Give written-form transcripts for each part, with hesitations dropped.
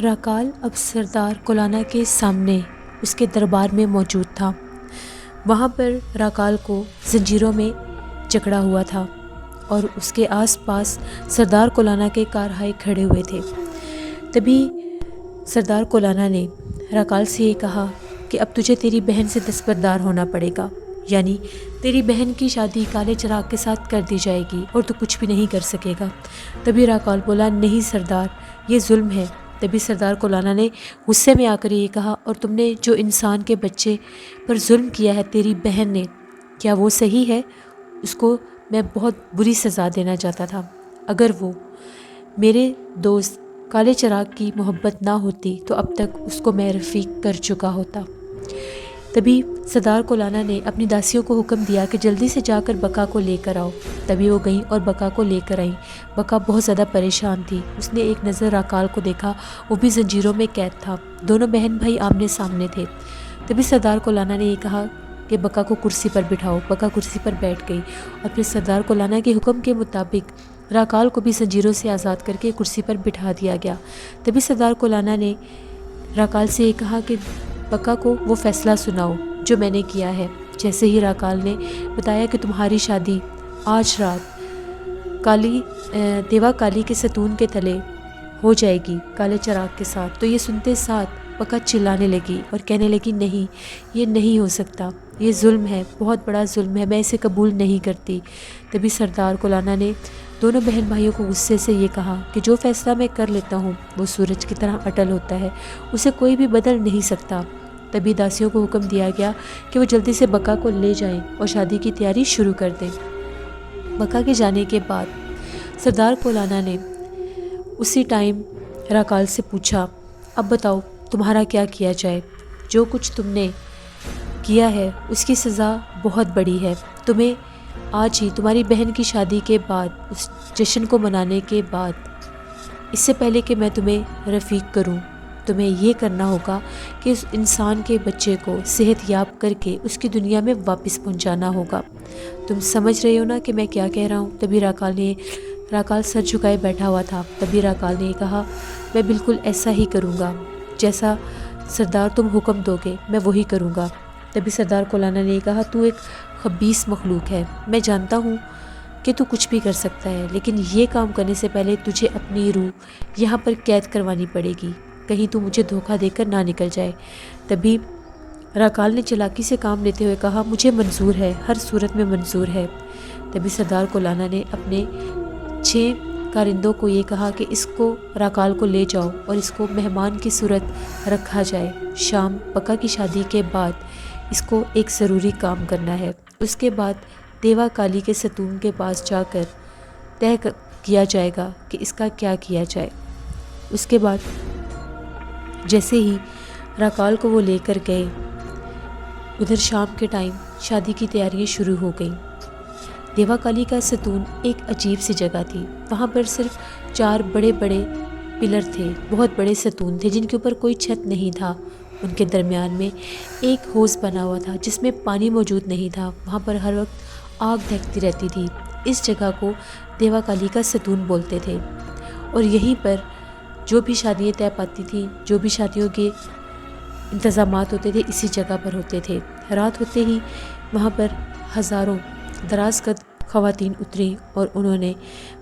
Rockall اب سردار کولانا کے سامنے اس کے دربار میں موجود تھا۔ وہاں پر راکال کو زنجیروں میں جکڑا ہوا تھا اور اس کے آس پاس سردار کولانا کے کارہائے کھڑے ہوئے تھے۔ تبھی سردار کولانا نے راکال سے یہ کہا کہ اب تجھے تیری بہن سے دستبردار ہونا پڑے گا، یعنی تیری بہن کی شادی کالے چراغ کے ساتھ کر دی جائے گی اور تو کچھ بھی نہیں کر سکے گا۔ تبھی راکال بولا، نہیں سردار، یہ ظلم ہے۔ تبھی سردار کولانا نے غصے میں آ کر یہ کہا، اور تم نے جو انسان کے بچے پر ظلم کیا ہے تیری بہن نے، کیا وہ صحیح ہے؟ اس کو میں بہت بری سزا دینا چاہتا تھا۔ اگر وہ میرے دوست کالے چراغ کی محبت نہ ہوتی تو اب تک اس کو میں رفیق کر چکا ہوتا۔ تبھی سردار کولانا نے اپنی داسیوں کو حکم دیا کہ جلدی سے جا کر بکا کو لے کر آؤ۔ تبھی وہ گئیں اور بکا کو لے کر آئیں۔ بکا بہت زیادہ پریشان تھی۔ اس نے ایک نظر راکال کو دیکھا، وہ بھی زنجیروں میں قید تھا۔ دونوں بہن بھائی آمنے سامنے تھے۔ تبھی سردار کولانا نے یہ کہا کہ بکا کو کرسی پر بٹھاؤ۔ بکا کرسی پر بیٹھ گئی اور پھر سردار کولانا کے حکم کے مطابق راکال کو بھی زنجیروں سے آزاد کر کے کرسی پر بٹھا دیا گیا۔ تبھی سردار کولانا نے راکال سے یہ کہا کہ بکا کو وہ فیصلہ سناؤ جو میں نے کیا ہے۔ جیسے ہی راکال نے بتایا کہ تمہاری شادی آج رات دیوا کالی کے ستون کے تلے ہو جائے گی کالے چراغ کے ساتھ، تو یہ سنتے ساتھ بکا چلانے لگی اور کہنے لگی، نہیں، یہ نہیں ہو سکتا، یہ ظلم ہے، بہت بڑا ظلم ہے، میں اسے قبول نہیں کرتی۔ تبھی سردار کولانا نے دونوں بہن بھائیوں کو غصے سے یہ کہا کہ جو فیصلہ میں کر لیتا ہوں وہ سورج کی طرح اٹل ہوتا ہے، اسے کوئی بھی بدل نہیں سکتا۔ تبھی داسیوں کو حکم دیا گیا کہ وہ جلدی سے بکا کو لے جائیں اور شادی کی تیاری شروع کر دیں۔ بکا کے جانے کے بعد سردار کولانا نے اسی ٹائم راکال سے پوچھا، اب بتاؤ تمہارا کیا کیا جائے؟ جو کچھ تم نے کیا ہے اس کی سزا بہت بڑی ہے۔ تمہیں آج ہی تمہاری بہن کی شادی کے بعد، اس جشن کو منانے کے بعد، اس سے پہلے کہ میں تمہیں رفیق کروں، تمہیں یہ کرنا ہوگا کہ اس انسان کے بچے کو صحت یاب کر کے اس کی دنیا میں واپس پہنچانا ہوگا۔ تم سمجھ رہے ہو نا کہ میں کیا کہہ رہا ہوں؟ تبھی راکال سر جھکائے بیٹھا ہوا تھا۔ تبھی راکال نے کہا، میں بالکل ایسا ہی کروں گا، جیسا سردار تم حکم دو گے میں وہی کروں گا۔ تبھی سردار کولانا نے کہا، تو ایک خبیث مخلوق ہے، میں جانتا ہوں کہ تو کچھ بھی کر سکتا ہے، لیکن یہ کام کرنے سے پہلے تجھے اپنی روح یہاں پر قید کروانی پڑے گی، کہیں تو مجھے دھوکہ دے کر نہ نکل جائے۔ تبھی راکال نے چلاکی سے کام لیتے ہوئے کہا، مجھے منظور ہے، ہر صورت میں منظور ہے۔ تبھی سردار کولانا نے اپنے 6 کارندوں کو یہ کہا کہ اس کو راکال کو لے جاؤ اور اس کو مہمان کی صورت رکھا جائے۔ شام بکا کی شادی کے بعد اس کو ایک ضروری کام کرنا ہے، اس کے بعد دیوا کالی کے ستون کے پاس جا کر طے کیا جائے گا کہ اس کا کیا کیا جائے۔ اس کے بعد جیسے ہی راکال کو وہ لے کر گئے، ادھر شام کے ٹائم شادی کی تیاریاں شروع ہو گئیں۔ دیوا کالی کا ستون ایک عجیب سی جگہ تھی۔ وہاں پر صرف 4 بڑے بڑے پلر تھے، بہت بڑے ستون تھے جن کے اوپر کوئی چھت نہیں تھا۔ ان کے درمیان میں ایک حوض بنا ہوا تھا جس میں پانی موجود نہیں تھا۔ وہاں پر ہر وقت آگ دہکتی رہتی تھی۔ اس جگہ کو دیوا کالی کا ستون بولتے تھے، اور یہیں پر جو بھی شادیاں طے پاتی تھیں، جو بھی شادیوں کے انتظامات ہوتے تھے، اسی جگہ پر ہوتے تھے۔ رات ہوتے ہی وہاں پر ہزاروں دراز قد خواتین اتریں اور انہوں نے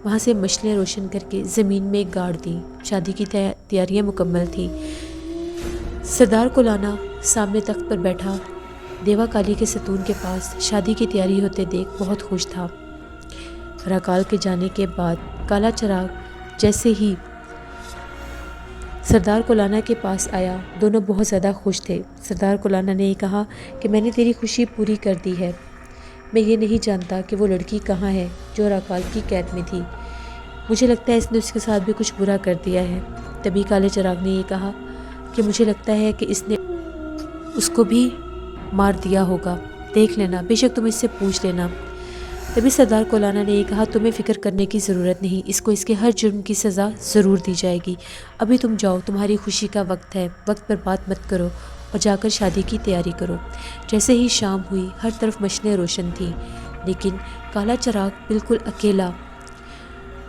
وہاں سے مشلیں روشن کر کے زمین میں گاڑ دیں۔ شادی کی تیاریاں مکمل تھیں۔ سردار کولانا سامنے تخت پر بیٹھا دیوا کالی کے ستون کے پاس شادی کی تیاری ہوتے دیکھ بہت خوش تھا۔ راکال کے جانے کے بعد کالا چراغ جیسے ہی سردار کولانا کے پاس آیا، دونوں بہت زیادہ خوش تھے۔ سردار کولانا نے یہ کہا کہ میں نے تیری خوشی پوری کر دی ہے۔ میں یہ نہیں جانتا کہ وہ لڑکی کہاں ہے جو راکال کی قید میں تھی۔ مجھے لگتا ہے اس نے اس کے ساتھ بھی کچھ برا کر دیا ہے۔ تبھی کالے چراغ نے یہ کہا کہ مجھے لگتا ہے کہ اس نے اس کو بھی مار دیا ہوگا، دیکھ لینا، بے شک تم اس سے پوچھ لینا۔ تبھی سردار کولانا نے یہ کہا، تمہیں فکر کرنے کی ضرورت نہیں، اس کو اس کے ہر جرم کی سزا ضرور دی جائے گی۔ ابھی تم جاؤ، تمہاری خوشی کا وقت ہے، وقت پر بات مت کرو اور جا کر شادی کی تیاری کرو۔ جیسے ہی شام ہوئی، ہر طرف مشلیں روشن تھیں، لیکن کالا چراغ بالکل اکیلا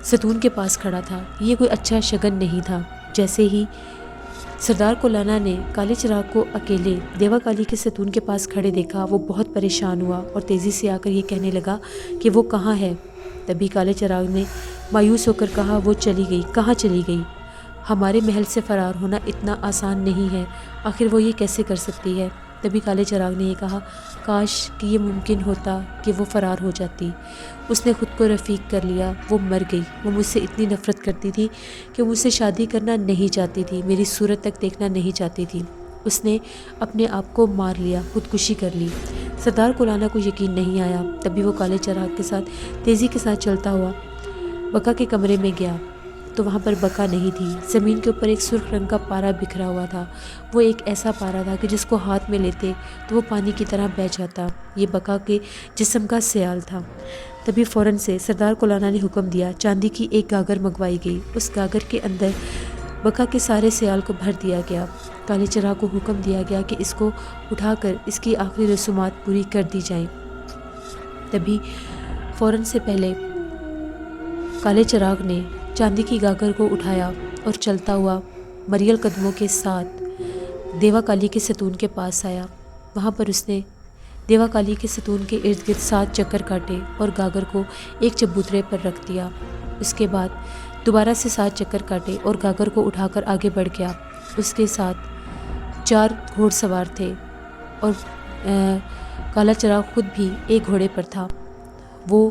ستون کے پاس کھڑا تھا۔ یہ کوئی اچھا شگن نہیں تھا۔ جیسے ہی سردار کولانا نے کالے چراغ کو اکیلے دیوا کالی کے ستون کے پاس کھڑے دیکھا۔ وہ بہت پریشان ہوا اور تیزی سے آ کر یہ کہنے لگا کہ وہ کہاں ہے۔ تبھی کالے چراغ نے مایوس ہو کر کہا، وہ چلی گئی۔ کہاں چلی گئی؟ ہمارے محل سے فرار ہونا اتنا آسان نہیں ہے، آخر وہ یہ کیسے کر سکتی ہے؟ تبھی کالے چراغ نے یہ کہا، کاش کہ یہ ممکن ہوتا کہ وہ فرار ہو جاتی۔ اس نے خود کو رفیق کر لیا، وہ مر گئی۔ وہ مجھ سے اتنی نفرت کرتی تھی کہ مجھ سے شادی کرنا نہیں چاہتی تھی، میری صورت تک دیکھنا نہیں چاہتی تھی۔ اس نے اپنے آپ کو مار لیا، خودکشی کر لی۔ سردار کولانا کو یقین نہیں آیا۔ تبھی وہ کالے چراغ کے ساتھ تیزی کے ساتھ چلتا ہوا بکا کے کمرے میں گیا تو وہاں پر بکا نہیں تھی۔ زمین کے اوپر ایک سرخ رنگ کا پارا بکھرا ہوا تھا۔ وہ ایک ایسا پارا تھا کہ جس کو ہاتھ میں لیتے تو وہ پانی کی طرح بہہ جاتا۔ یہ بکا کے جسم کا سیال تھا۔ تبھی فوراً سے سردار کولانا نے حکم دیا، چاندی کی ایک گاگر منگوائی گئی۔ اس گاگر کے اندر بکا کے سارے سیال کو بھر دیا گیا۔ کالے چراغ کو حکم دیا گیا کہ اس کو اٹھا کر اس کی آخری رسومات پوری کر دی جائیں۔ تبھی فوراً سے پہلے کالے چراغ نے چاندی کی گاگر کو اٹھایا اور چلتا ہوا مریل قدموں کے ساتھ دیوا کالی کے ستون کے پاس آیا۔ وہاں پر اس نے دیوا کالی کے ستون کے ارد گرد 7 چکر کاٹے اور گاگر کو ایک چبوترے پر رکھ دیا۔ اس کے بعد دوبارہ سے 7 چکر کاٹے اور گاگر کو اٹھا کر آگے بڑھ گیا۔ اس کے ساتھ 4 گھوڑ سوار تھے اور کالا چراغ خود بھی ایک گھوڑے پر تھا۔ وہ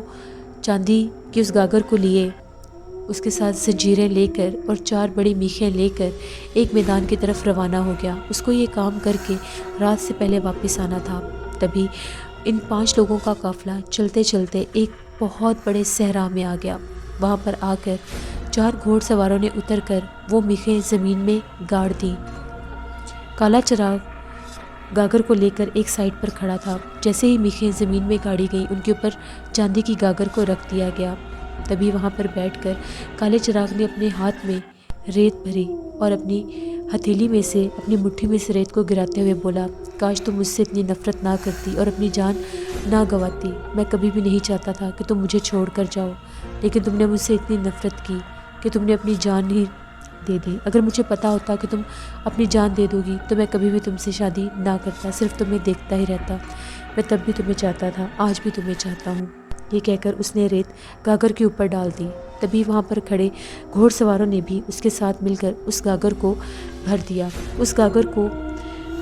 چاندی کی اس گاگر کو لیے، اس کے ساتھ زنجیریں لے کر اور 4 بڑی میخیں لے کر ایک میدان کی طرف روانہ ہو گیا۔ اس کو یہ کام کر کے رات سے پہلے واپس آنا تھا۔ تبھی ان 5 لوگوں کا قافلہ چلتے چلتے ایک بہت بڑے صحرا میں آ گیا۔ وہاں پر آ کر 4 گھوڑ سواروں نے اتر کر وہ میخیں زمین میں گاڑ دیں۔ کالا چراغ گاگر کو لے کر ایک سائڈ پر کھڑا تھا۔ جیسے ہی میخیں زمین میں گاڑی گئیں، ان کے اوپر چاندی کی گاگر کو رکھ دیا گیا۔ تبھی وہاں پر بیٹھ کر کالے چراغ نے اپنے ہاتھ میں ریت بھری اور اپنی ہتھیلی میں سے، اپنی مٹھی میں سے ریت کو گراتے ہوئے بولا، کاش تم مجھ سے اتنی نفرت نہ کرتی اور اپنی جان نہ گنواتی۔ میں کبھی بھی نہیں چاہتا تھا کہ تم مجھے چھوڑ کر جاؤ، لیکن تم نے مجھ سے اتنی نفرت کی کہ تم نے اپنی جان ہی دے دی۔ اگر مجھے پتا ہوتا کہ تم اپنی جان دے دو گی تو میں کبھی بھی تم سے شادی نہ کرتا، صرف تمہیں دیکھتا ہی رہتا۔ میں تب بھی تمہیں چاہتا تھا، آج بھی تمہیں چاہتا ہوں۔ یہ کہہ کر اس نے ریت گاگر کے اوپر ڈال دی۔ تبھی وہاں پر کھڑے گھوڑ سواروں نے بھی اس کے ساتھ مل کر اس گاگر کو بھر دیا۔ اس گاگر کو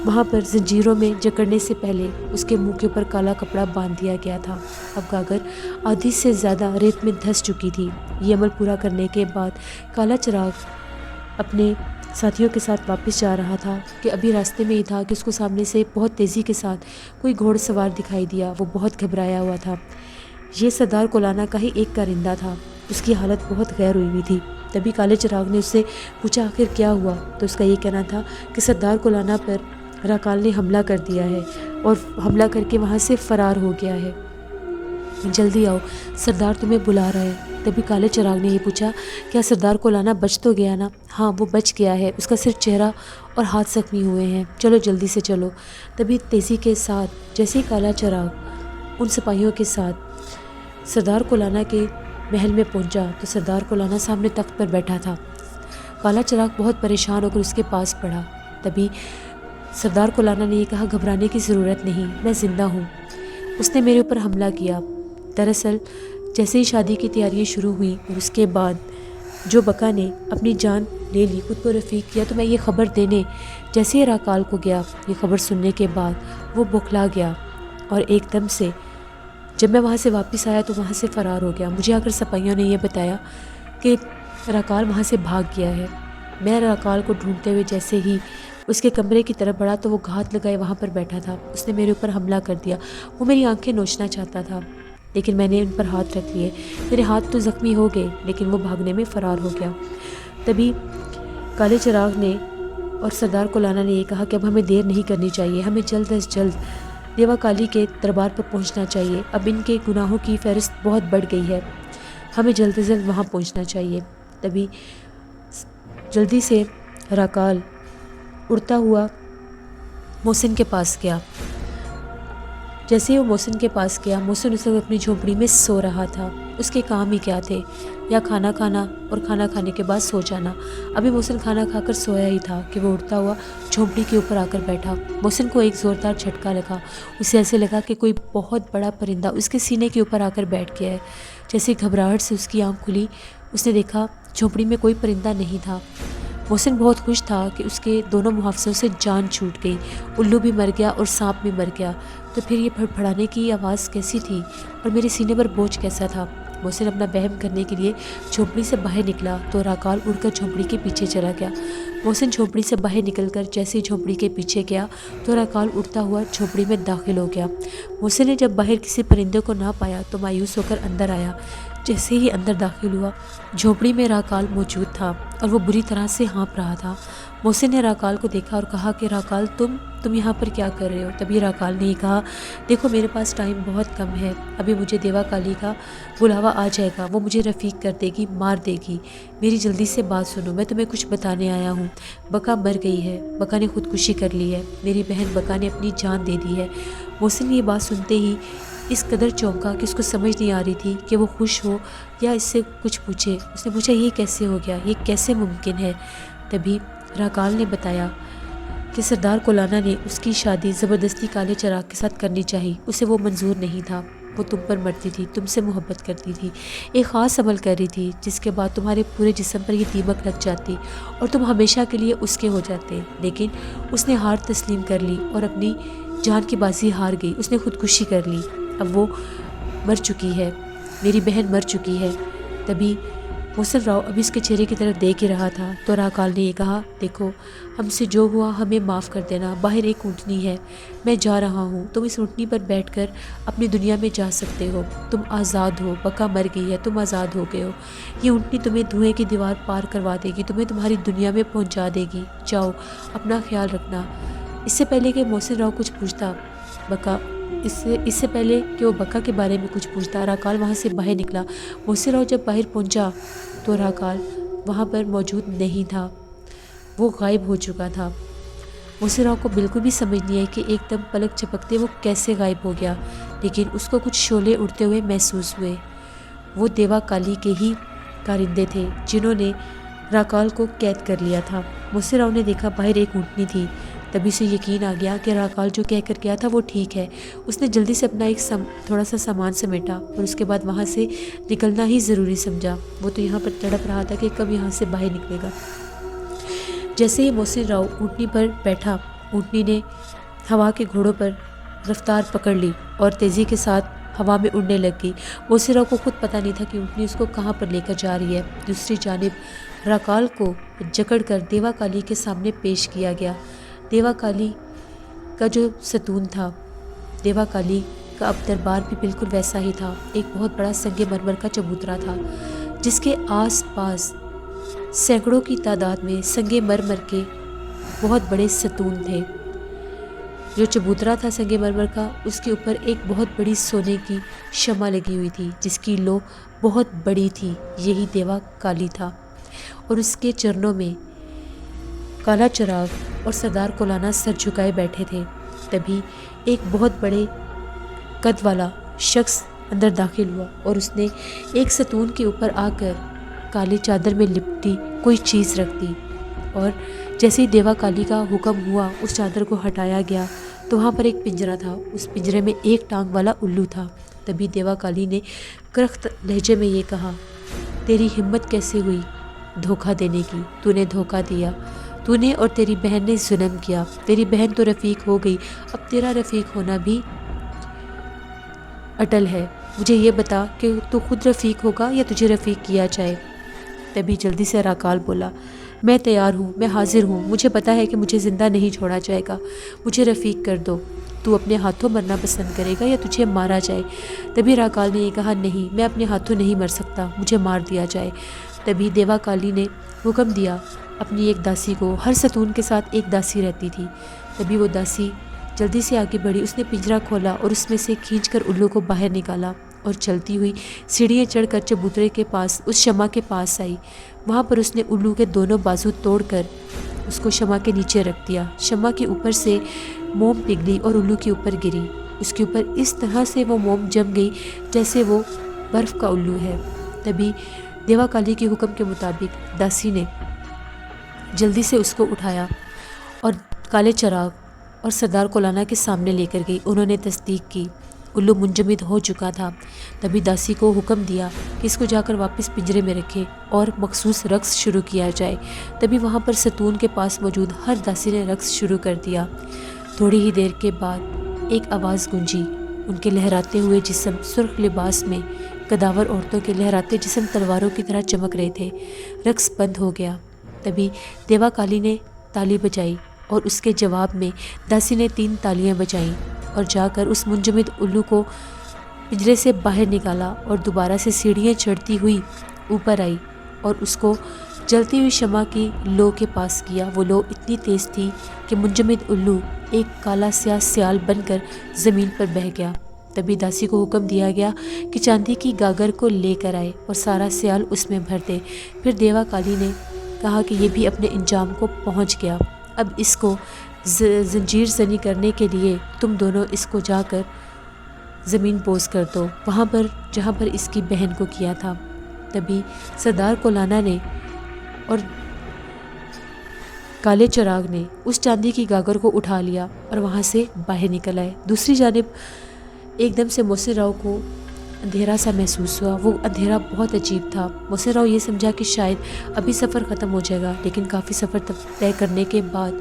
وہاں پر زنجیروں میں جکڑنے سے پہلے اس کے منہ کے اوپر کالا کپڑا باندھ دیا گیا تھا۔ اب گاگر آدھی سے زیادہ ریت میں دھس چکی تھی۔ یہ عمل پورا کرنے کے بعد کالا چراغ اپنے ساتھیوں کے ساتھ واپس جا رہا تھا کہ ابھی راستے میں ہی تھا کہ اس کو سامنے سے بہت تیزی کے ساتھ کوئی گھوڑ سوار دکھائی دیا۔ وہ بہت گھبرایا ہوا تھا۔ یہ سردار کولانا کا ہی ایک کارندہ تھا۔ اس کی حالت بہت غیر ہوئی تھی۔ تبھی کالے چراغ نے اس سے پوچھا، آخر کیا ہوا؟ تو اس کا یہ کہنا تھا کہ سردار کولانا پر راکال نے حملہ کر دیا ہے اور حملہ کر کے وہاں سے فرار ہو گیا ہے۔ جلدی آؤ، سردار تمہیں بلا رہا ہے۔ تبھی کالے چراغ نے یہ پوچھا، کیا سردار کولانا بچ تو گیا نا؟ ہاں، وہ بچ گیا ہے، اس کا صرف چہرہ اور ہاتھ زخمی ہوئے ہیں، چلو جلدی سے چلو۔ تبھی تیزی کے ساتھ جیسے ہی کالا چراغ ان سپاہیوں کے ساتھ سردار کولانا کے محل میں پہنچا تو سردار کولانا سامنے تخت پر بیٹھا تھا۔ کالا چراغ بہت پریشان ہو کر اس کے پاس پڑا۔ تبھی سردار کولانا نے یہ کہا، گھبرانے کی ضرورت نہیں، میں زندہ ہوں۔ اس نے میرے اوپر حملہ کیا۔ دراصل جیسے ہی شادی کی تیاریاں شروع ہوئیں اور اس کے بعد جو بکا نے اپنی جان لے لی، خود کو رفیق کیا، تو میں یہ خبر دینے جیسے ہی راکال کو گیا، یہ خبر سننے کے بعد وہ بوکھلا گیا اور ایک دم سے جب میں وہاں سے واپس آیا تو وہاں سے فرار ہو گیا۔ مجھے آ کر سپاہیوں نے یہ بتایا کہ راکال وہاں سے بھاگ گیا ہے۔ میں راکال کو ڈھونڈتے ہوئے جیسے ہی اس کے کمرے کی طرف بڑھا تو وہ گھات لگائے وہاں پر بیٹھا تھا۔ اس نے میرے اوپر حملہ کر دیا۔ وہ میری آنکھیں نوچنا چاہتا تھا، لیکن میں نے ان پر ہاتھ رکھ لیے۔ میرے ہاتھ تو زخمی ہو گئے، لیکن وہ بھاگنے میں فرار ہو گیا۔ تبھی کالے چراغ نے اور سردار کولانا نے یہ کہا کہ اب ہمیں دیر نہیں کرنی چاہیے، ہمیں جلد از جلد دیوا کالی کے دربار پر پہنچنا چاہیے۔ اب ان کے گناہوں کی فہرست بہت بڑھ گئی ہے، ہمیں جلد از جلد وہاں پہنچنا چاہیے۔ تبھی جلدی سے راکال اڑتا ہوا محسن کے پاس گیا۔ جیسے ہی وہ محسن کے پاس گیا، محسن اس وقت اپنی جھونپڑی میں سو رہا تھا۔ اس کے کام ہی کیا تھے، یا کھانا کھانا اور کھانا کھانے کے بعد سو جانا۔ ابھی محسن کھانا کھا کر سویا ہی تھا کہ وہ اڑتا ہوا جھونپڑی کے اوپر آ کر بیٹھا۔ محسن کو ایک زوردار جھٹکا لگا، اسے ایسے لگا کہ کوئی بہت بڑا پرندہ اس کے سینے کے اوپر آ کر بیٹھ گیا ہے۔ جیسے گھبراہٹ سے اس کی آنکھ کھلی، اس نے دیکھا جھونپڑی میں کوئی پرندہ نہیں تھا۔ محسن بہت خوش تھا کہ اس کے دونوں محافظوں سے جان چھوٹ گئی، الو بھی مر گیا اور سانپ بھی مر گیا۔ تو پھر یہ پھڑپھڑانے کی آواز کیسی تھی اور میرے سینے پر بوجھ کیسا تھا؟ محسن اپنا وہم کرنے کے لیے جھونپڑی سے باہر نکلا تو راکال اڑ کر جھونپڑی کے پیچھے چلا گیا۔ محسن جھونپڑی سے باہر نکل کر جیسے ہی جھونپڑی کے پیچھے گیا تو راکال اڑتا ہوا جھونپڑی میں داخل ہو گیا۔ محسن نے جب باہر کسی پرندے کو نہ پایا تو مایوس ہو کر اندر آیا۔ جیسے ہی اندر داخل ہوا، جھونپڑی میں راکال موجود تھا اور وہ بری طرح سے ہانپ رہا تھا۔ محسن نے راکال کو دیکھا اور کہا کہ راکال تم یہاں پر کیا کر رہے ہو؟ تبھی راکال نے کہا، دیکھو میرے پاس ٹائم بہت کم ہے، ابھی مجھے دیوا کالی کا بلاوا آ جائے گا، وہ مجھے رفیق کر دے گی، مار دے گی۔ میری جلدی سے بات سنو، میں تمہیں کچھ بتانے آیا ہوں۔ بکا مر گئی ہے، بکا نے خودکشی کر لی ہے، میری بہن بکا نے اپنی جان دے دی ہے۔ محسن نے یہ بات سنتے ہی اس قدر چونکا کہ اس کو سمجھ نہیں آ رہی تھی کہ وہ خوش ہو یا اس سے کچھ پوچھے۔ اس نے پوچھا، یہ کیسے ہو گیا، یہ کیسے ممکن ہے؟ تبھی راکال نے بتایا کہ سردار کولانا نے اس کی شادی زبردستی کالے چراغ کے ساتھ کرنی چاہی، اسے وہ منظور نہیں تھا۔ وہ تم پر مرتی تھی، تم سے محبت کرتی تھی، ایک خاص عمل کر رہی تھی جس کے بعد تمہارے پورے جسم پر یہ دیمک لگ جاتی اور تم ہمیشہ کے لیے اس کے ہو جاتے۔ لیکن اس نے ہار تسلیم کر لی اور اپنی جان کی بازی ہار گئی، اس نے خودکشی کر لی۔ اب وہ مر چکی ہے، میری بہن مر چکی ہے۔ تبھی محسن راؤ ابھی اس کے چہرے کی طرف دیکھ ہی رہا تھا تو راکال نے یہ کہا، دیکھو ہم سے جو ہوا ہمیں معاف کر دینا، باہر ایک اونٹنی ہے، میں جا رہا ہوں، تم اس اونٹنی پر بیٹھ کر اپنی دنیا میں جا سکتے ہو، تم آزاد ہو، بکا مر گئی ہے، تم آزاد ہو گئے ہو، یہ اونٹنی تمہیں دھوئیں کی دیوار پار کروا دے گی، تمہیں تمہاری دنیا میں پہنچا دے گی، جاؤ اپنا خیال رکھنا۔ اس سے پہلے کہ محسن راؤ کچھ پوچھتا، اس سے پہلے کہ وہ بکا کے بارے میں کچھ پوچھتا، راکال وہاں سے باہر نکلا۔ محسن راؤ جب باہر پہنچا تو راکال وہاں پر موجود نہیں تھا، وہ غائب ہو چکا تھا۔ محسن راؤ کو بالکل بھی سمجھ نہیں آئی کہ ایک دم پلک جھپکتے وہ کیسے غائب ہو گیا، لیکن اس کو کچھ شعلے اڑتے ہوئے محسوس ہوئے۔ وہ دیوا کالی کے ہی کارندے تھے جنہوں نے راکال کو قید کر لیا تھا۔ محسن راؤ نے دیکھا باہر ایک اونٹنی تھی، تبھی سے یقین آ گیا کہ راکال جو کہہ کر گیا تھا وہ ٹھیک ہے۔ اس نے جلدی سے اپنا تھوڑا سا سامان سمیٹا اور اس کے بعد وہاں سے نکلنا ہی ضروری سمجھا۔ وہ تو یہاں پر تڑپ رہا تھا کہ کب یہاں سے باہر نکلے گا۔ جیسے ہی محسن راؤ اونٹنی پر بیٹھا، اونٹنی نے ہوا کے گھوڑوں پر رفتار پکڑ لی اور تیزی کے ساتھ ہوا میں اڑنے لگ گئی۔ محسن راؤ کو خود پتہ نہیں تھا کہ اونٹنی اس کو کہاں پر لے کر جا رہی ہے۔ دوسری جانب راکال کو جکڑ کر دیوا کالی کے سامنے پیش کیا گیا۔ دیوا کالی کا جو ستون تھا، دیوا کالی کا اب دربار بھی بالکل ویسا ہی تھا۔ ایک بہت بڑا سنگ مرمر کا چبوترا تھا جس کے آس پاس سینکڑوں کی تعداد میں سنگ مرمر کے بہت بڑے ستون تھے۔ جو چبوترا تھا سنگ مرمر کا، اس کے اوپر ایک بہت بڑی سونے کی شمع لگی ہوئی تھی جس کی لو بہت بڑی تھی، یہی دیوا کالی تھا۔ اور اس کے چرنوں میں کالا چراغ اور سردار کولانا سر جھکائے بیٹھے تھے۔ تبھی ایک بہت بڑے قد والا شخص اندر داخل ہوا اور اس نے ایک ستون کے اوپر آ کر کالی چادر میں لپٹی کوئی چیز رکھ دی، اور جیسے ہی دیوا کالی کا حکم ہوا اس چادر کو ہٹایا گیا تو وہاں پر ایک پنجرا تھا، اس پنجرے میں ایک ٹانگ والا الو تھا۔ تبھی دیوا کالی نے کرخت لہجے میں یہ کہا، تیری ہمت کیسے ہوئی دھوکہ دینے کی؟ تو نے دھوکہ دیا، تو نے اور تیری بہن نے ظلم کیا۔ تیری بہن تو رفیق ہو گئی، اب تیرا رفیق ہونا بھی اٹل ہے۔ مجھے یہ بتا کہ تو خود رفیق ہوگا یا تجھے رفیق کیا جائے؟ تبھی جلدی سے راکال بولا، میں تیار ہوں، میں حاضر ہوں، مجھے پتا ہے کہ مجھے زندہ نہیں چھوڑا جائے گا، مجھے رفیق کر دو۔ تو اپنے ہاتھوں مرنا پسند کرے گا یا تجھے مارا جائے؟ تبھی راکال نے یہ کہا، نہیں، میں اپنے ہاتھوں نہیں مر سکتا، مجھے مار دیا جائے۔ تبھی دیوا کالی نے حکم دیا اپنی ایک داسی کو، ہر ستون کے ساتھ ایک داسی رہتی تھی۔ تبھی وہ داسی جلدی سے آگے بڑھی، اس نے پنجرا کھولا اور اس میں سے کھینچ کر الو کو باہر نکالا اور چلتی ہوئی سیڑھیاں چڑھ کر چبوترے کے پاس اس شمع کے پاس آئی۔ وہاں پر اس نے الو کے دونوں بازو توڑ کر اس کو شمع کے نیچے رکھ دیا۔ شمع کے اوپر سے موم پگھلی اور الو کے اوپر گری۔ اس کے اوپر اس طرح سے وہ موم جم گئی جیسے وہ برف کا الو ہے۔ تبھی دیوا کالی کے حکم کے مطابق داسی نے جلدی سے اس کو اٹھایا اور کالے چراغ اور سردار کولانا کے سامنے لے کر گئی۔ انہوں نے تصدیق کی، الو منجمد ہو چکا تھا۔ تبھی داسی کو حکم دیا کہ اس کو جا کر واپس پنجرے میں رکھے اور مخصوص رقص شروع کیا جائے۔ تبھی وہاں پر ستون کے پاس موجود ہر داسی نے رقص شروع کر دیا۔ تھوڑی ہی دیر کے بعد ایک آواز گونجی۔ ان کے لہراتے ہوئے جسم سرخ لباس میں کداور عورتوں کے لہراتے جسم تلواروں کی طرح چمک رہے تھے۔ رقص بند ہو گیا۔ تبھی دیوا کالی نے تالی بجائی اور اس کے جواب میں داسی نے 3 تالیاں بجائیں اور جا کر اس منجمد الو کو پنجرے سے باہر نکالا اور دوبارہ سے سیڑھیاں چڑھتی ہوئی اوپر آئی اور اس کو جلتی ہوئی شمع کی لو کے پاس کیا۔ وہ لو اتنی تیز تھی کہ منجمد الو ایک کالا سیاہ سیال بن کر زمین پر بہہ گیا۔ تبھی داسی کو حکم دیا گیا کہ چاندی کی گاگر کو لے کر آئے اور سارا سیال اس میں بھر دے۔ پھر دیوا کالی نے کہا کہ یہ بھی اپنے انجام کو پہنچ گیا، اب اس کو زنجیر زنی کرنے کے لیے تم دونوں اس کو جا کر زمین بوس کر دو، وہاں پر جہاں پر اس کی بہن کو کیا تھا۔ تبھی سردار کولانا نے اور کالے چراغ نے اس چاندی کی گاگر کو اٹھا لیا اور وہاں سے باہر نکل آئے۔ دوسری جانب ایک دم سے محسن راؤ کو اندھیرا سا محسوس ہوا۔ وہ اندھیرا بہت عجیب تھا۔ محسن راؤ یہ سمجھا کہ شاید ابھی سفر ختم ہو جائے گا، لیکن کافی سفر طے کرنے کے بعد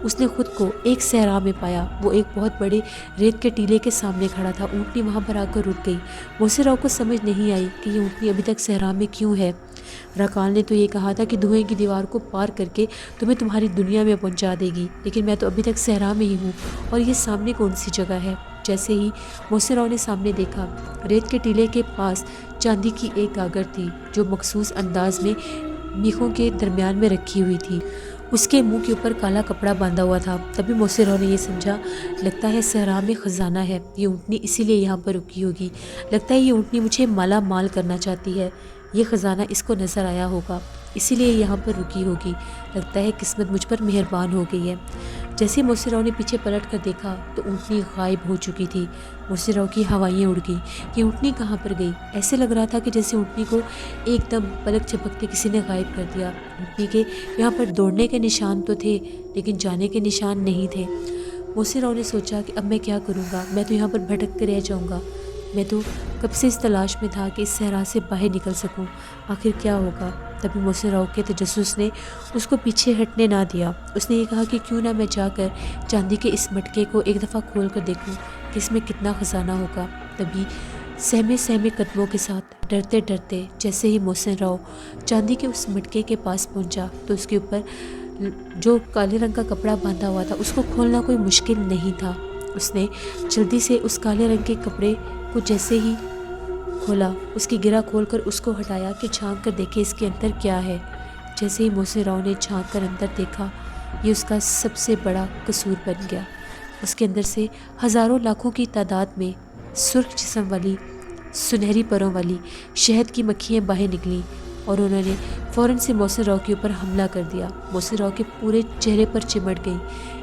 اس نے خود کو ایک صحرا میں پایا۔ وہ ایک بہت بڑے ریت کے ٹیلے کے سامنے کھڑا تھا۔ اونٹنی وہاں پر آ کر رک گئی۔ محسن راؤ کو سمجھ نہیں آئی کہ یہ اونٹنی ابھی تک صحرا میں کیوں ہے۔ راکال نے تو یہ کہا تھا کہ دھوئیں کی دیوار کو پار کر کے تمہیں تمہاری دنیا میں پہنچا دے گی، لیکن میں تو ابھی تک صحرا میں ہی ہوں، اور یہ سامنے کون سی جگہ ہے۔ جیسے ہی محسن راؤ نے سامنے دیکھا، ریت کے ٹیلے کے پاس چاندی کی ایک گاگر تھی جو مخصوص انداز میں میخوں کے درمیان میں رکھی ہوئی تھی۔ اس کے منہ کے اوپر کالا کپڑا باندھا ہوا تھا۔ تبھی محسن راؤ نے یہ سمجھا، لگتا ہے صحرا میں خزانہ ہے، یہ اونٹنی اسی لیے یہاں پر رکی ہوگی۔ لگتا ہے یہ اونٹنی مجھے مالا مال کرنا چاہتی ہے، یہ خزانہ اس کو نظر آیا ہوگا، اسی لیے یہاں پر رکی ہوگی۔ لگتا ہے قسمت مجھ پر مہربان ہو گئی ہے۔ جیسے محسن راؤ نے پیچھے پلٹ کر دیکھا تو اونٹنی غائب ہو چکی تھی۔ محسن راؤ کی ہوائیں اڑ گئیں، یہ اونٹنی کہاں پر گئی؟ ایسے لگ رہا تھا کہ جیسے اونٹنی کو ایک دم پلک جھپکتے کسی نے غائب کر دیا۔ اونٹنی کے یہاں پر دوڑنے کے نشان تو تھے، لیکن جانے کے نشان نہیں تھے۔ محسن راؤ نے سوچا کہ اب میں کیا کروں گا، میں تو یہاں پر بھٹک کر رہ جاؤں گا۔ میں تو کب سے اس تلاش میں تھا کہ اس صحرا سے باہر نکل سکوں، آخر کیا ہوگا۔ تبھی محسن راؤ کے تجسس نے اس کو پیچھے ہٹنے نہ دیا۔ اس نے یہ کہا کہ کیوں نہ میں جا کر چاندی کے اس مٹکے کو ایک دفعہ کھول کر دیکھوں کہ اس میں کتنا خزانہ ہوگا۔ تبھی سہمے سہمے قدموں کے ساتھ ڈرتے ڈرتے جیسے ہی محسن راؤ چاندی کے اس مٹکے کے پاس پہنچا تو اس کے اوپر جو کالے رنگ کا کپڑا باندھا ہوا تھا اس کو کھولنا کوئی مشکل نہیں تھا۔ اس نے جلدی سے اس کالے رنگ کے کپڑے کو جیسے ہی کھولا، اس کی گرہ کھول کر اس کو ہٹایا کہ جھانک کر دیکھے اس کے اندر کیا ہے۔ جیسے ہی محسن راؤ نے جھانک کر اندر دیکھا، یہ اس کا سب سے بڑا قصور بن گیا۔ اس کے اندر سے ہزاروں لاکھوں کی تعداد میں سرخ جسم والی، سنہری پروں والی شہد کی مکھیاں باہر نکلیں اور انہوں نے فوراً سے محسن راؤ کے اوپر حملہ کر دیا۔ محسن راؤ کے پورے چہرے پر چمٹ گئی،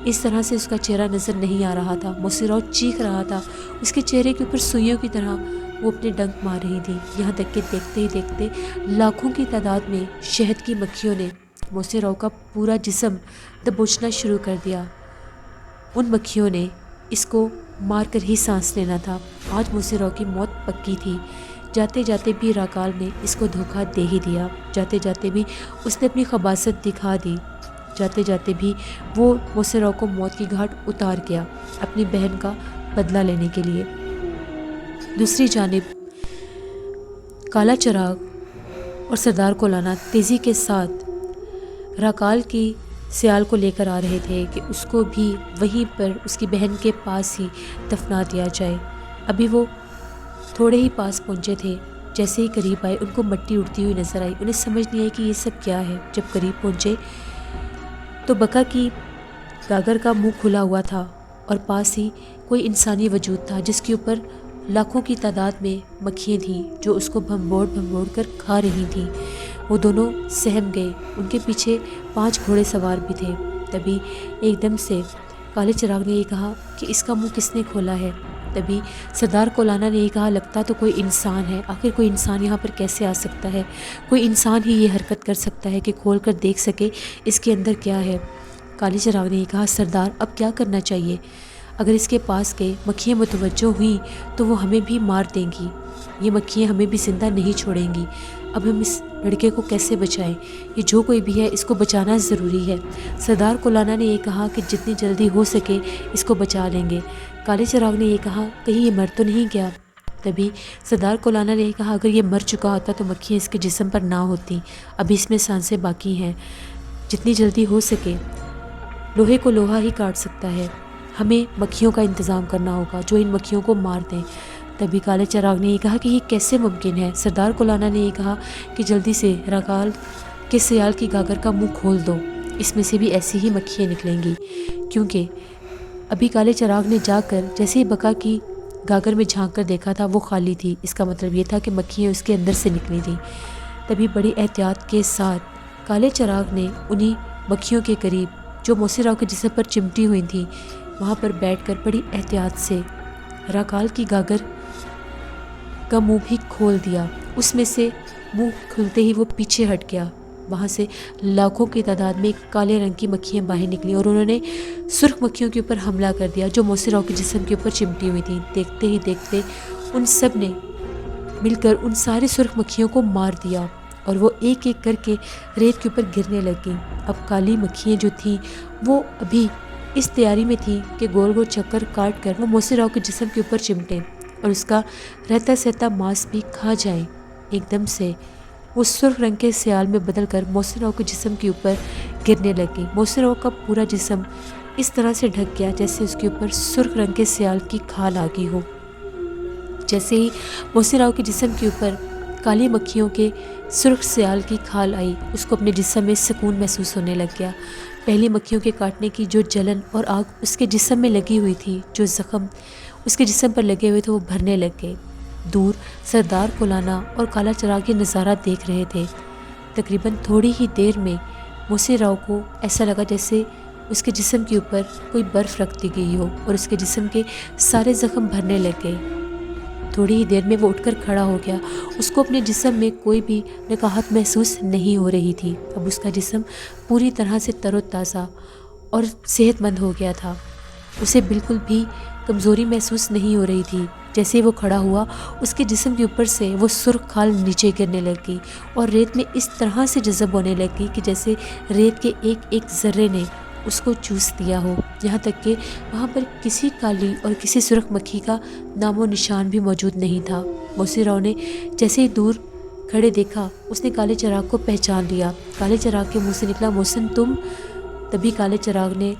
اس طرح سے اس کا چہرہ نظر نہیں آ رہا تھا۔ محسن راؤ چیخ رہا تھا، اس کے چہرے کے اوپر سوئیوں کی طرح وہ اپنے ڈنک مار رہی تھی، یہاں تک کہ دیکھتے ہی دیکھتے لاکھوں کی تعداد میں شہد کی مکھیوں نے محسن راؤ کا پورا جسم دبوچنا شروع کر دیا۔ ان مکھیوں نے اس کو مار کر ہی سانس لینا تھا۔ آج محسن راؤ کی موت پکی تھی۔ جاتے جاتے بھی راکال نے اس کو دھوکہ دے ہی دیا، جاتے جاتے بھی اس نے اپنی خباثت دکھا دی، جاتے جاتے بھی وہ محسن راؤ کو موت کی گھاٹ اتار گیا اپنی بہن کا بدلہ لینے کے لیے۔ دوسری جانب کالا چراغ اور سردار کولانا تیزی کے ساتھ راکال کی سیال کو لے کر آ رہے تھے کہ اس کو بھی وہیں پر اس کی بہن کے پاس ہی دفنا دیا جائے۔ ابھی وہ تھوڑے ہی پاس پہنچے تھے، جیسے ہی قریب آئے ان کو مٹی اڑتی ہوئی نظر آئی۔ انہیں سمجھ نہیں آئی کہ یہ سب کیا ہے۔ جب قریب پہنچے تو بکا کی گاگر کا منہ کھلا ہوا تھا اور پاس ہی کوئی انسانی وجود تھا جس کے اوپر لاکھوں کی تعداد میں مکھیاں تھیں جو اس کو بھنبوڑ بھنبوڑ کر کھا رہی تھیں۔ وہ دونوں سہم گئے، ان کے پیچھے 5 گھوڑے سوار بھی تھے۔ تبھی ایک دم سے کالے چراغ نے یہ کہا کہ اس کا منہ کس نے کھولا ہے؟ تبھی سردار کولانا نے یہ کہا لگتا تو کوئی انسان ہے، آخر کوئی انسان یہاں پر کیسے آ سکتا ہے، کوئی انسان ہی یہ حرکت کر سکتا ہے کہ کھول کر دیکھ سکے اس کے اندر کیا ہے۔ کالے چراغ نے یہ کہا سردار اب کیا کرنا چاہیے، اگر اس کے پاس گئے مکھیاں متوجہ ہوئیں تو وہ ہمیں بھی مار دیں گی، یہ مکھیاں ہمیں بھی زندہ نہیں چھوڑیں گی، اب ہم اس لڑکے کو کیسے بچائیں، یہ جو کوئی بھی ہے اس کو بچانا ضروری ہے۔ سردار کولانا نے یہ کہا کہ جتنی جلدی ہو سکے اس کو بچا لیں گے۔ کالے چراغ نے یہ کہا کہیں یہ مر تو نہیں گیا؟ تبھی سردار کولانا نے یہ کہا اگر یہ مر چکا ہوتا تو مکھیاں اس کے جسم پر نہ ہوتی، ابھی اس میں سانسیں باقی ہیں، جتنی جلدی ہو سکے، لوہے کو لوہا ہی کاٹ سکتا ہے، ہمیں مکھیوں کا انتظام کرنا ہوگا جو ان مکھیوں کو مار دیں۔ تبھی کالے چراغ نے یہ کہا کہ یہ کیسے ممکن ہے؟ سردار کولانا نے یہ کہا کہ جلدی سے راکال کے سیال کی گاگر کا منہ کھول دو، اس میں سے بھی ایسی ہی مکھیاں نکلیں گی، کیونکہ ابھی کالے چراغ نے جا کر جیسے ہی بکا کی گاگر میں جھانک کر دیکھا تھا وہ خالی تھی، اس کا مطلب یہ تھا کہ مکھیاں اس کے اندر سے نکلی تھیں۔ تبھی بڑی احتیاط کے ساتھ کالے چراغ نے انہی مکھیوں کے قریب جو موسی راؤ کے جسم پر چمٹی ہوئی تھیں وہاں پر بیٹھ کر بڑی احتیاط سے راکال کی گاگر کا منہ بھی کھول دیا، اس میں سے منہ کھلتے ہی وہ پیچھے ہٹ گیا، وہاں سے لاکھوں کی تعداد میں کالے رنگ کی مکھیاں باہر نکلیں اور انہوں نے سرخ مکھیوں کے اوپر حملہ کر دیا جو موسی راؤ کے جسم کے اوپر چمٹی ہوئی تھیں۔ دیکھتے ہی دیکھتے ان سب نے مل کر ان سارے سرخ مکھیوں کو مار دیا اور وہ ایک ایک کر کے ریت کے اوپر گرنے لگ گئیں۔ اب کالی مکھیاں جو تھیں وہ ابھی اس تیاری میں تھیں کہ گول گول چکر کاٹ کر وہ موسی راؤ کے جسم کے اوپر چمٹیں اور اس کا رہتا سہتا ماس بھی کھا جائیں۔ ایک دم سے وہ سرخ رنگ کے سیال میں بدل کر موسی راؤ کے جسم کے اوپر گرنے لگی۔ موسی راؤ کا پورا جسم اس طرح سے ڈھک گیا جیسے اس کے اوپر سرخ رنگ کے سیال کی کھال آ گئی ہو۔ جیسے ہی موسی راؤ کے جسم کے اوپر کالی مکھیوں کے سرخ سیال کی کھال آئی اس کو اپنے جسم میں سکون محسوس ہونے لگ گیا۔ پہلی مکھیوں کے کاٹنے کی جو جلن اور آگ اس کے جسم میں لگی ہوئی تھی، جو زخم اس کے جسم پر لگے ہوئے تھے وہ بھرنے لگ گئے۔ دور سردار کولانا اور کالا چراغ یہ نظارہ دیکھ رہے تھے۔ تقریباً تھوڑی ہی دیر میں موسی راؤ کو ایسا لگا جیسے اس کے جسم کے اوپر کوئی برف رکھ دی گئی ہو اور اس کے جسم کے سارے زخم بھرنے لگ گئے۔ تھوڑی ہی دیر میں وہ اٹھ کر کھڑا ہو گیا، اس کو اپنے جسم میں کوئی بھی نکاہت محسوس نہیں ہو رہی تھی، اب اس کا جسم پوری طرح سے تر و تازہ اور صحت مند ہو گیا تھا، اسے بالکل بھی کمزوری محسوس نہیں ہو رہی تھی۔ جیسے ہی وہ کھڑا ہوا اس کے جسم کے اوپر سے وہ سرخ کھال نیچے گرنے لگ گئی اور ریت میں اس طرح سے جذب ہونے لگ گئی کہ جیسے ریت کے ایک ایک ذرے نے اس کو چوس دیا ہو، یہاں تک کہ وہاں پر کسی کالی اور کسی سرخ مکھی کا نام و نشان بھی موجود نہیں تھا۔ موسی راؤ نے جیسے ہی دور کھڑے دیکھا اس نے کالے چراغ کو پہچان لیا۔ کالے چراغ کے منہ سے نکلا محسن تم؟ تبھی کالے چراغ نے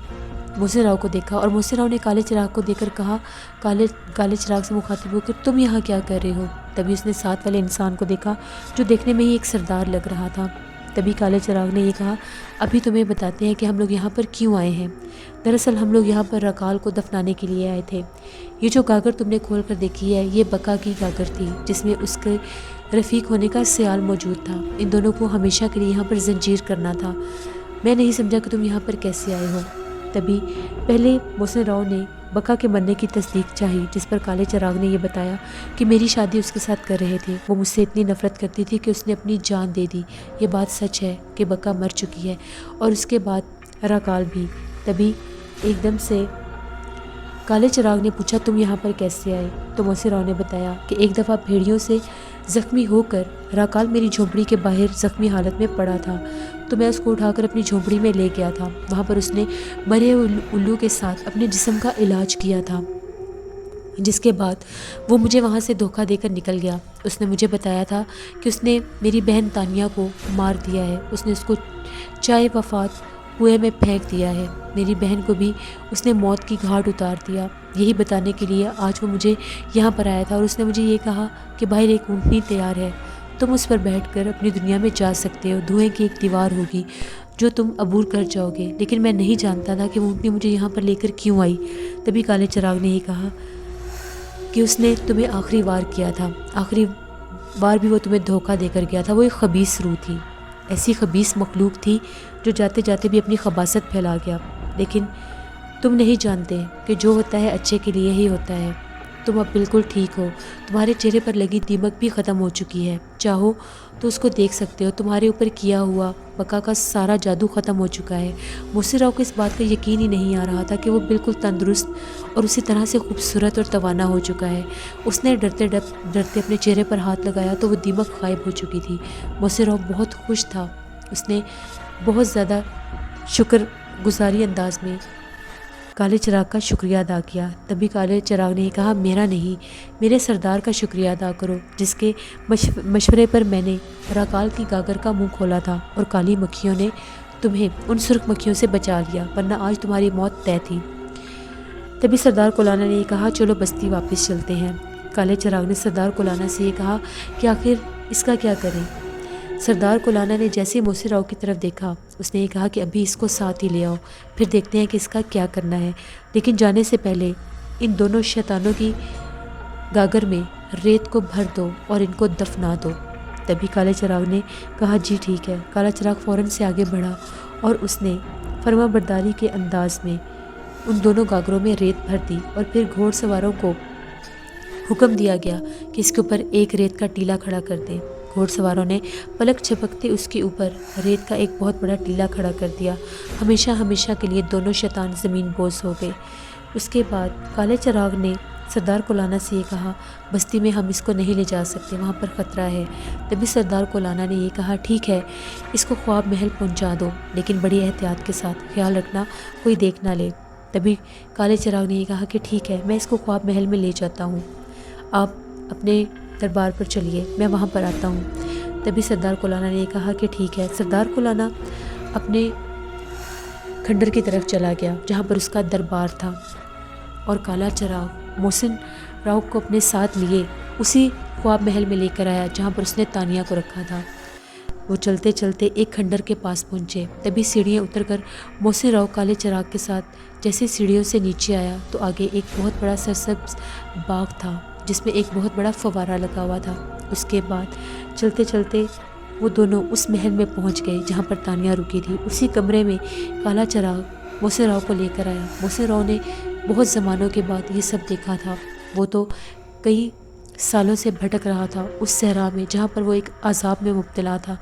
موسی راؤ کو دیکھا اور موسی راؤ نے کالے چراغ کو دیکھ کر کہا، کالے چراغ سے مخاطب ہو کر تم یہاں کیا کر رہے ہو؟ تبھی اس نے ساتھ والے انسان کو دیکھا جو دیکھنے میں ہی ایک سردار لگ رہا تھا۔ تبھی کالے چراغ نے یہ کہا ابھی تمہیں بتاتے ہیں کہ ہم لوگ یہاں پر کیوں آئے ہیں۔ دراصل ہم لوگ یہاں پر راکال کو دفنانے کے لیے آئے تھے۔ یہ جو گاگر تم نے کھول کر دیکھی ہے یہ بکا کی گاگر تھی جس میں اس کے رفیق ہونے کا سیال موجود تھا، ان دونوں کو ہمیشہ کے لیے یہاں پر زنجیر کرنا تھا، میں نہیں سمجھا کہ تم یہاں پر کیسے آئے ہو۔ تبھی پہلے موسی راؤ نے بکا کے مرنے کی تصدیق چاہی، جس پر کالے چراغ نے یہ بتایا کہ میری شادی اس کے ساتھ کر رہے تھے، وہ مجھ سے اتنی نفرت کرتی تھی کہ اس نے اپنی جان دے دی، یہ بات سچ ہے کہ بکا مر چکی ہے اور اس کے بعد راکال بھی۔ تبھی ایک دم سے کالے چراغ نے پوچھا تم یہاں پر کیسے آئے؟ تو موسی راؤ نے بتایا کہ ایک دفعہ بھیڑیوں سے زخمی ہو کر راکال میری جھونپڑی کے باہر زخمی حالت میں پڑا تھا، تو میں اس کو اٹھا کر اپنی جھونپڑی میں لے گیا تھا، وہاں پر اس نے مرے ہوئے الو کے ساتھ اپنے جسم کا علاج کیا تھا، جس کے بعد وہ مجھے وہاں سے دھوکہ دے کر نکل گیا۔ اس نے مجھے بتایا تھا کہ اس نے میری بہن تانیہ کو مار دیا ہے، اس نے اس کو چائے وفات کنویں میں پھینک دیا ہے، میری بہن کو بھی اس نے موت کی گھاٹ اتار دیا۔ یہی بتانے کے لیے آج وہ مجھے یہاں پر آیا تھا اور اس نے مجھے یہ کہا کہ باہر ایک اونٹنی تیار ہے، تم اس پر بیٹھ کر اپنی دنیا میں جا سکتے ہو، دھوئیں کی ایک دیوار ہوگی جو تم عبور کر جاؤ گے، لیکن میں نہیں جانتا تھا کہ وہ اونٹنی مجھے یہاں پر لے کر کیوں آئی۔ تبھی کالے چراغ نے یہ کہا کہ اس نے تمہیں آخری وار کیا تھا، آخری بار بھی وہ تمہیں دھوکہ دے کر گیا تھا، وہ ایک خبیث روح تھی، ایسی خبیث مخلوق تھی جو جاتے جاتے بھی اپنی خباثت پھیلا گیا، لیکن تم نہیں جانتے کہ جو ہوتا ہے اچھے کے لیے ہی ہوتا ہے، تم اب بالکل ٹھیک ہو، تمہارے چہرے پر لگی دیمک بھی ختم ہو چکی ہے، چاہو تو اس کو دیکھ سکتے ہو، تمہارے اوپر کیا ہوا بقا کا سارا جادو ختم ہو چکا ہے۔ موسی راؤ کو اس بات کا یقین ہی نہیں آ رہا تھا کہ وہ بالکل تندرست اور اسی طرح سے خوبصورت اور توانا ہو چکا ہے۔ اس نے ڈرتے ڈرتے اپنے چہرے پر ہاتھ لگایا تو وہ دیمک غائب ہو چکی تھی۔ موسی راؤ بہت خوش تھا، اس نے بہت زیادہ شکر گزاری انداز میں کالے چراغ کا شکریہ ادا کیا۔ تبھی کالے چراغ نے کہا، میرا نہیں، میرے سردار کا شکریہ ادا کرو، جس کے مشورے پر میں نے راکال کی گاگر کا منہ کھولا تھا اور کالی مکھیوں نے تمہیں ان سرخ مکھیوں سے بچا لیا، ورنہ آج تمہاری موت طے تھی۔ تبھی سردار کولانا نے کہا، چلو بستی واپس چلتے ہیں۔ کالے چراغ نے سردار کولانا سے یہ کہا کہ آخر اس کا کیا کریں۔ سردار کولانا نے جیسے موسی راؤ کی طرف دیکھا، اس نے یہ کہا کہ ابھی اس کو ساتھ ہی لے آؤ، پھر دیکھتے ہیں کہ اس کا کیا کرنا ہے، لیکن جانے سے پہلے ان دونوں شیطانوں کی گاگر میں ریت کو بھر دو اور ان کو دفنا دو۔ تبھی کالے چراغ نے کہا، جی ٹھیک ہے۔ کالا چراغ فوراً سے آگے بڑھا اور اس نے فرما برداری کے انداز میں ان دونوں گاگروں میں ریت بھر دی، اور پھر گھوڑ سواروں کو حکم دیا گیا کہ اس کے اوپر ایک ریت کا ٹیلا کھڑا کر دیں۔ گھوڑ سواروں نے پلک چھپکتے اس کے اوپر ریت کا ایک بہت بڑا ٹیلا کھڑا کر دیا۔ ہمیشہ ہمیشہ کے لیے دونوں شیطان زمین بوس ہو گئے۔ اس کے بعد کالے چراغ نے سردار کولانا سے یہ کہا، بستی میں ہم اس کو نہیں لے جا سکتے، وہاں پر خطرہ ہے۔ تبھی سردار کولانا نے یہ کہا، ٹھیک ہے، اس کو خواب محل پہنچا دو، لیکن بڑی احتیاط کے ساتھ، خیال رکھنا کوئی دیکھ نہ لے۔ تبھی کالے چراغ نے یہ کہا کہ ٹھیک ہے، میں اس کو خواب محل میں لے جاتا ہوں، آپ اپنے دربار پر چلیے، میں وہاں پر آتا ہوں۔ تبھی سردار کولانا نے یہ کہا کہ ٹھیک ہے۔ سردار کولانا اپنے کھنڈر کی طرف چلا گیا جہاں پر اس کا دربار تھا، اور کالا چراغ موسی راؤ کو اپنے ساتھ لیے اسی خواب محل میں لے کر آیا جہاں پر اس نے تانیہ کو رکھا تھا۔ وہ چلتے چلتے ایک کھنڈر کے پاس پہنچے۔ تبھی سیڑھیاں اتر کر موسی راؤ کالے چراغ کے ساتھ جیسے سیڑھیوں سے نیچے آیا تو آگے ایک بہت بڑا سرسبز باغ تھا جس میں ایک بہت بڑا فوارہ لگا ہوا تھا۔ اس کے بعد چلتے چلتے وہ دونوں اس محل میں پہنچ گئے جہاں پر تانیہ رکی تھی۔ اسی کمرے میں کالا چراغ موسی راؤ کو لے کر آیا۔ موسی راؤ نے بہت زمانوں کے بعد یہ سب دیکھا تھا۔ وہ تو کئی سالوں سے بھٹک رہا تھا اس صحرا میں جہاں پر وہ ایک عذاب میں مبتلا تھا۔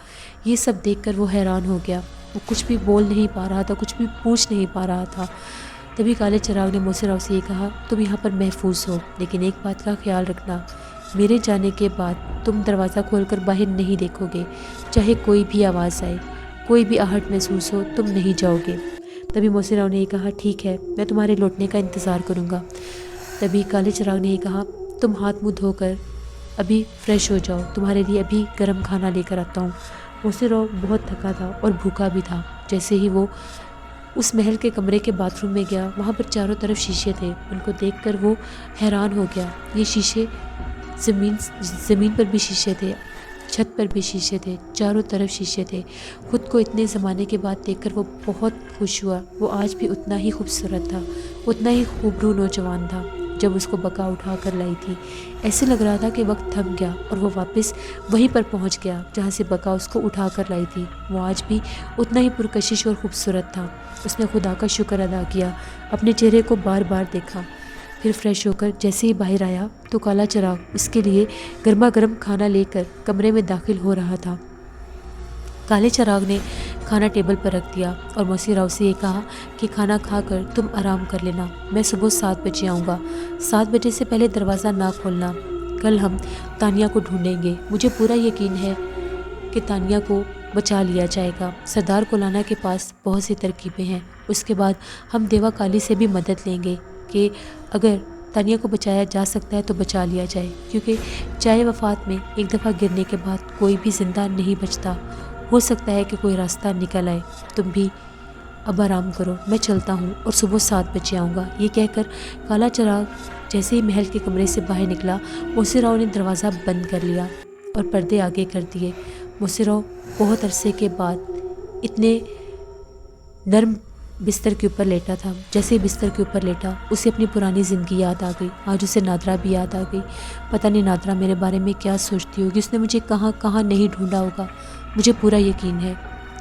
یہ سب دیکھ کر وہ حیران ہو گیا، وہ کچھ بھی بول نہیں پا رہا تھا، کچھ بھی پوچھ نہیں پا رہا تھا۔ تبھی کالے چراغ نے موسی راؤ سے یہ کہا، تم یہاں پر محفوظ ہو، لیکن ایک بات کا خیال رکھنا، میرے جانے کے بعد تم دروازہ کھول کر باہر نہیں دیکھو گے، چاہے کوئی بھی آواز آئے، کوئی بھی آہٹ محسوس ہو، تم نہیں جاؤ گے۔ تبھی موسی راؤ نے یہ کہا، ٹھیک ہے، میں تمہارے لوٹنے کا انتظار کروں گا۔ تبھی کالے چراغ نے یہ کہا، تم ہاتھ منہ دھو کر ابھی فریش ہو جاؤ، تمہارے لیے ابھی گرم کھانا لے کر آتا ہوں۔ موسی راؤ بہت تھکا تھا اور بھوکا بھی تھا۔ جیسے ہی وہ اس محل کے کمرے کے باتھ روم میں گیا، وہاں پر چاروں طرف شیشے تھے۔ ان کو دیکھ کر وہ حیران ہو گیا۔ یہ شیشے زمین پر بھی شیشے تھے، چھت پر بھی شیشے تھے، چاروں طرف شیشے تھے۔ خود کو اتنے زمانے کے بعد دیکھ کر وہ بہت خوش ہوا۔ وہ آج بھی اتنا ہی خوبصورت تھا، اتنا ہی خوبرو نوجوان تھا جب اس کو بقا اٹھا کر لائی تھی۔ ایسے لگ رہا تھا کہ وقت تھم گیا اور وہ واپس وہیں پر پہنچ گیا جہاں سے بقا اس کو اٹھا کر لائی تھی۔ وہ آج بھی اتنا ہی پرکشش اور خوبصورت تھا۔ اس نے خدا کا شکر ادا کیا، اپنے چہرے کو بار بار دیکھا، پھر فریش ہو کر جیسے ہی باہر آیا تو کالا چراغ اس کے لیے گرما گرم کھانا لے کر کمرے میں داخل ہو رہا تھا۔ کالے چراغ نے کھانا ٹیبل پر رکھ دیا اور موسی راؤ سے یہ کہا کہ کھانا کھا کر تم آرام کر لینا، میں صبح 7 بجے آؤں گا، 7 بجے سے پہلے دروازہ نہ کھولنا۔ کل ہم تانیہ کو ڈھونڈیں گے، مجھے پورا یقین ہے کہ تانیہ کو بچا لیا جائے گا۔ سردار کولانا کے پاس بہت سی ترکیبیں ہیں، اس کے بعد ہم دیوا کالی سے بھی مدد لیں گے کہ اگر تانیہ کو بچایا جا سکتا ہے تو بچا لیا جائے، کیونکہ چائے وفات میں ایک دفعہ گرنے کے بعد کوئی بھی زندہ نہیں بچتا، ہو سکتا ہے کہ کوئی راستہ نکل آئے۔ تم بھی اب آرام کرو، میں چلتا ہوں اور صبح 7 بجے آؤں گا۔ یہ کہہ کر کالا چراغ جیسے ہی محل کے کمرے سے باہر نکلا، موسی راؤ نے دروازہ بند کر لیا اور پردے آگے کر دیے۔ موسی راؤ بہت عرصے کے بعد اتنے نرم بستر کے اوپر لیٹا تھا۔ جیسے ہی بستر کے اوپر لیٹا، اسے اپنی پرانی زندگی یاد آ گئی۔ آج اسے نادرا بھی یاد آ گئی۔ پتہ نہیں نادرا میرے بارے میں کیا سوچتی ہوگی، اس نے مجھے کہاں کہاں نہیں ڈھونڈا ہوگا۔ مجھے پورا یقین ہے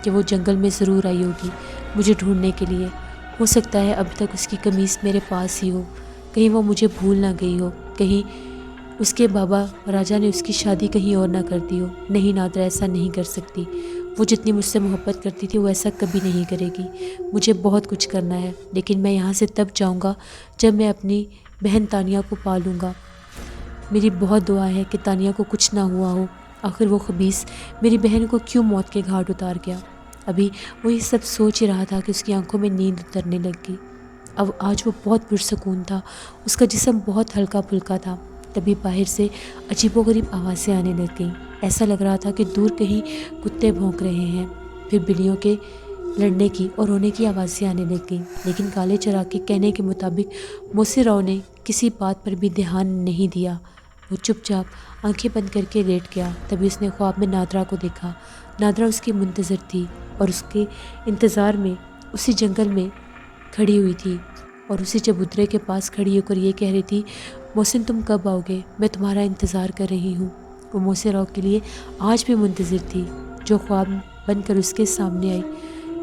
کہ وہ جنگل میں ضرور آئی ہوگی مجھے ڈھونڈنے کے لیے۔ ہو سکتا ہے ابھی تک اس کی قمیص میرے پاس ہی ہو، کہیں وہ مجھے بھول نہ گئی ہو، کہیں اس کے بابا راجا نے اس کی شادی کہیں اور نہ کر دی ہو۔ نہیں نادرا، ایسا نہیں کر سکتی، وہ جتنی مجھ سے محبت کرتی تھی وہ ایسا کبھی نہیں کرے گی۔ مجھے بہت کچھ کرنا ہے، لیکن میں یہاں سے تب جاؤں گا جب میں اپنی بہن تانیہ کو پالوں گا۔ میری بہت دعا ہے کہ تانیہ کو کچھ نہ ہوا ہو۔ آخر وہ خبیث میری بہن کو کیوں موت کے گھاٹ اتار گیا؟ ابھی وہ یہ سب سوچ ہی رہا تھا کہ اس کی آنکھوں میں نیند اترنے لگ گئی۔ اب آج وہ بہت پرسکون تھا، اس کا جسم بہت ہلکا پھلکا تھا۔ تبھی باہر سے عجیب و غریب آوازیں آنے لگ گئیں۔ ایسا لگ رہا تھا کہ دور کہیں کتے بھونک رہے ہیں۔ پھر بلیوں کے لڑنے کی اور رونے کی آوازیں آنے لگ گئیں، لیکن کالے چراغ کے کہنے کے مطابق موسی راؤ نے کسی بات پر بھی دھیان نہیں دیا۔ وہ چپ چاپ آنکھیں بند کر کے لیٹ گیا۔ تبھی اس نے خواب میں نادرا کو دیکھا۔ نادرا اس کی منتظر تھی اور اس کے انتظار میں اسی جنگل میں کھڑی ہوئی تھی، اور اسی چبوترے کے پاس کھڑی ہو کر یہ کہہ رہی تھی، محسن تم کب آؤ گے؟ میں تمہارا انتظار کر رہی ہوں۔ وہ موسی راؤ کے لیے آج بھی منتظر تھی، جو خواب بن کر اس کے سامنے آئی۔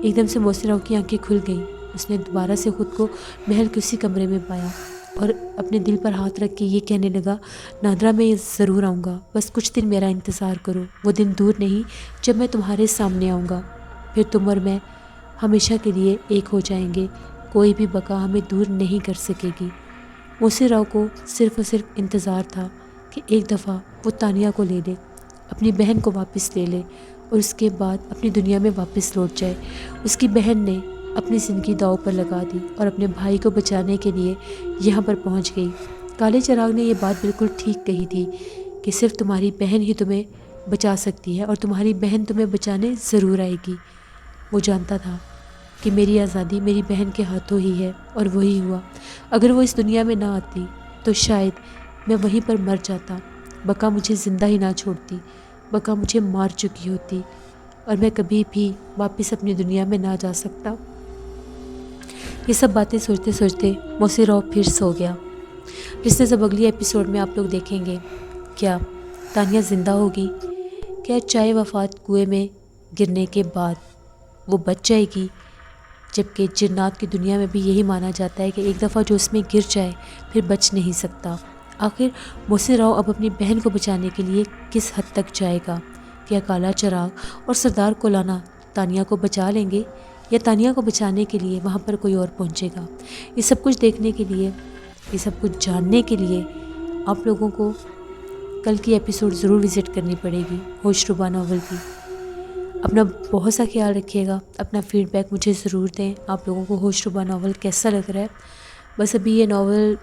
ایک دم سے موسی راؤ کی آنکھیں کھل گئیں۔ اس نے دوبارہ سے خود کو محل کے اسی کمرے میں پایا اور اپنے دل پر ہاتھ رکھ کے یہ کہنے لگا، نادرا میں ضرور آؤں گا، بس کچھ دن میرا انتظار کرو۔ وہ دن دور نہیں جب میں تمہارے سامنے آؤں گا، پھر تم اور میں ہمیشہ کے لیے ایک ہو جائیں گے۔ کوئی بھی بقا ہمیں دور نہیں کر سکے گی۔ موسی راؤ کو صرف اور صرف انتظار تھا کہ ایک دفعہ وہ تانیہ کو لے لے، اپنی بہن کو واپس لے لے اور اس کے بعد اپنی دنیا میں واپس لوٹ جائے۔ اس کی بہن نے اپنی زندگی داؤ پر لگا دی اور اپنے بھائی کو بچانے کے لیے یہاں پر پہنچ گئی۔ کالے چراغ نے یہ بات بالکل ٹھیک کہی تھی کہ صرف تمہاری بہن ہی تمہیں بچا سکتی ہے، اور تمہاری بہن تمہیں بچانے ضرور آئے گی۔ وہ جانتا تھا کہ میری آزادی میری بہن کے ہاتھوں ہی ہے، اور وہی ہوا۔ اگر وہ اس دنیا میں نہ آتی تو شاید میں وہیں پر مر جاتا۔ بقا مجھے زندہ ہی نہ چھوڑتی، بقا مجھے مار چکی ہوتی، اور میں کبھی بھی واپس اپنی دنیا میں نہ جا سکتا۔ یہ سب باتیں سوچتے سوچتے موسی راؤ پھر سو گیا۔ جس نے سب اگلی ایپیسوڈ میں آپ لوگ دیکھیں گے، کیا تانیہ زندہ ہوگی؟ کیا چائے وفات کنویں میں گرنے کے بعد وہ بچ جائے گی؟ جبکہ جنات کی دنیا میں بھی یہی مانا جاتا ہے کہ ایک دفعہ جو اس میں گر جائے پھر بچ نہیں سکتا۔ آخر موسی راؤ اب اپنی بہن کو بچانے کے لیے کس حد تک جائے گا؟ کیا کالا چراغ اور سردار کولانا تانیہ کو بچا لیں گے، یا تانیہ کو بچانے کے لیے وہاں پر کوئی اور پہنچے گا؟ یہ سب کچھ دیکھنے کے لیے، یہ سب کچھ جاننے کے لیے آپ لوگوں کو کل کی ایپیسوڈ ضرور وزٹ کرنی پڑے گی ہوش ربا ناول کی۔ اپنا بہت سا خیال رکھیے گا، اپنا فیڈ بیک مجھے ضرور دیں، آپ لوگوں کو ہوش ربا ناول کیسا لگ رہا ہے۔ بس ابھی یہ ناول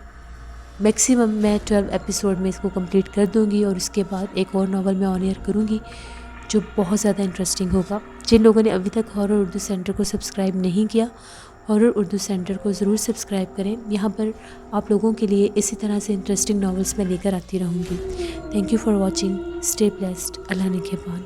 میکسیمم میں 12 ایپیسوڈ میں اس کو کمپلیٹ کر دوں گی، اور اس کے بعد ایک اور ناول میں آن ایئر کروں گی جو بہت زیادہ انٹرسٹنگ ہوگا۔ جن لوگوں نے ابھی تک ہارر اردو سینٹر کو سبسکرائب نہیں کیا، ہارر اردو سینٹر کو ضرور سبسکرائب کریں۔ یہاں پر آپ لوگوں کے لیے اسی طرح سے انٹرسٹنگ ناولز میں لے کر آتی رہوں گی۔ Thank you for watching, stay blessed, اللہ نگہبان۔